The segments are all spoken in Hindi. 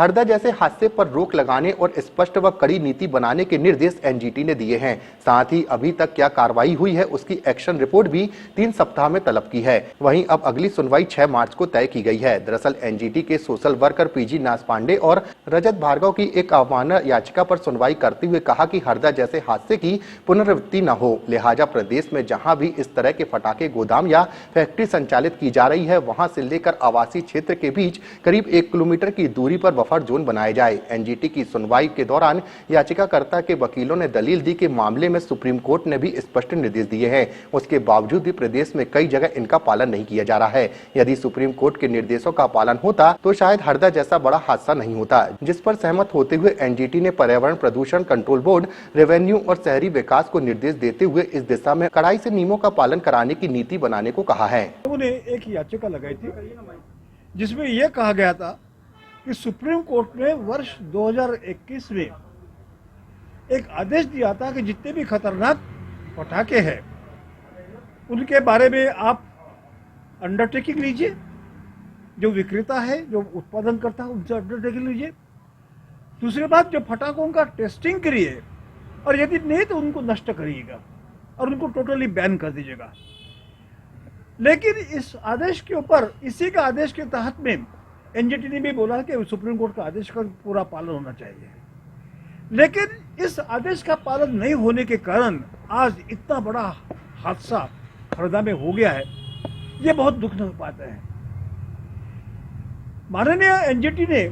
हरदा जैसे हादसे पर रोक लगाने और स्पष्ट व कड़ी नीति बनाने के निर्देश एनजीटी ने दिए हैं। साथ ही अभी तक क्या कार्रवाई हुई है उसकी एक्शन रिपोर्ट भी 3 सप्ताह में तलब की है। वहीं अब अगली सुनवाई 6 मार्च को तय की गई है। दरअसल एनजीटी के सोशल वर्कर पीजी नासपांडे और रजत भार्गव की एक अवमानना याचिका पर सुनवाई करते हुए कहा कि हरदा जैसे हादसे की पुनरावृत्ति न हो, लिहाजा प्रदेश में जहां भी इस तरह के पटाखे गोदाम या फैक्ट्री संचालित की जा रही है वहां से लेकर आवासीय क्षेत्र के बीच करीब 1 किलोमीटर की दूरी पर बफर जोन बनाए जाए। एनजीटी की सुनवाई के दौरान याचिकाकर्ता के वकीलों ने दलील दी कि मामले में सुप्रीम कोर्ट ने भी स्पष्ट निर्देश दिए हैं, उसके बावजूद भी प्रदेश में कई जगह इनका पालन नहीं किया जा रहा है। यदि सुप्रीम कोर्ट के निर्देशों का पालन होता तो शायद हरदा जैसा बड़ा हादसा नहीं होता, जिस पर सहमत होते हुए एनजीटी ने पर्यावरण प्रदूषण कंट्रोल बोर्ड, रेवेन्यू और शहरी विकास को निर्देश देते हुए इस दिशा में कड़ाई से नियमों का पालन कराने की नीति बनाने को कहा है। उन्होंने एक याचिका लगाई थी जिसमें यह कहा गया था कि सुप्रीम कोर्ट ने वर्ष 2021 में एक आदेश दिया था कि जितने भी खतरनाक पटाखे हैं उनके बारे में आप अंडरटेकिंग लीजिए, जो विक्रेता है, जो उत्पादन करता है उनसे अंडरटेकिंग लीजिए। दूसरी बात, जो पटाखों का टेस्टिंग करिए और यदि नहीं तो उनको नष्ट करिएगा और उनको टोटली बैन कर दीजिएगा। लेकिन इस आदेश के ऊपर, इसी का आदेश के तहत में एनजीटी ने भी बोला कि सुप्रीम कोर्ट का आदेश का पूरा पालन होना चाहिए, लेकिन इस आदेश का पालन नहीं होने के कारण आज इतना बड़ा हादसा हरदा में हो गया है। ये बहुत दुखद बात है। माननीय एनजीटी ने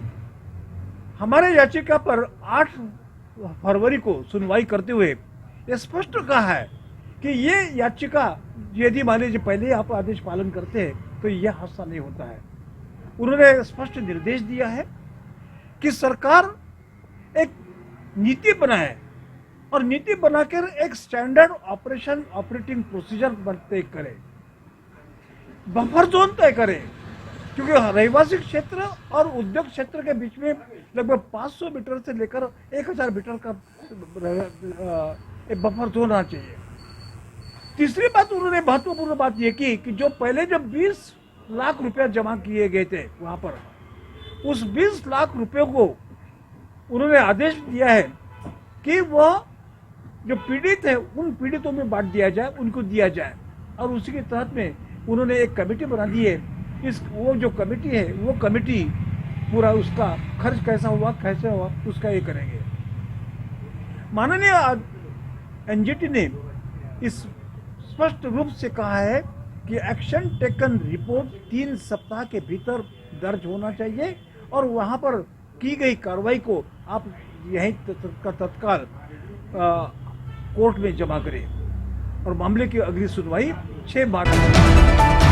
हमारे याचिका पर 8 फरवरी को सुनवाई करते हुए ये स्पष्ट कहा है कि ये याचिका यदि मान लीजिए पहले आप आदेश पालन करते हैं तो यह हादसा नहीं होता है। उन्होंने स्पष्ट निर्देश दिया है कि सरकार एक नीति बनाए और नीति बनाकर एक स्टैंडर्ड ऑपरेटिंग प्रोसीजर तय करे, बफर जोन तय करे, क्योंकि रहवासी क्षेत्र और उद्योग क्षेत्र के बीच में लगभग 500 मीटर से लेकर 1000 मीटर का एक बफर जोन होना चाहिए। तीसरी बात, उन्होंने महत्वपूर्ण बात यह की कि जो पहले जब 20 लाख रुपया जमा किए गए थे वहां पर, उस 20 लाख रुपए को उन्होंने आदेश दिया है कि वह जो पीड़ित है उन पीड़ितों में बांट दिया जाए, उनको दिया जाए। और उसी के तहत में उन्होंने एक कमेटी बना दी है। वो जो कमेटी है वो कमेटी पूरा उसका खर्च कैसा हुआ उसका ये करेंगे। माननीय एनजीटी ने इस स्पष्ट रूप से कहा है कि एक्शन टेकन रिपोर्ट 3 सप्ताह के भीतर दर्ज होना चाहिए और वहां पर की गई कार्रवाई को आप यहीं तत्काल कोर्ट में जमा करें और मामले की अगली सुनवाई 6 मार्च।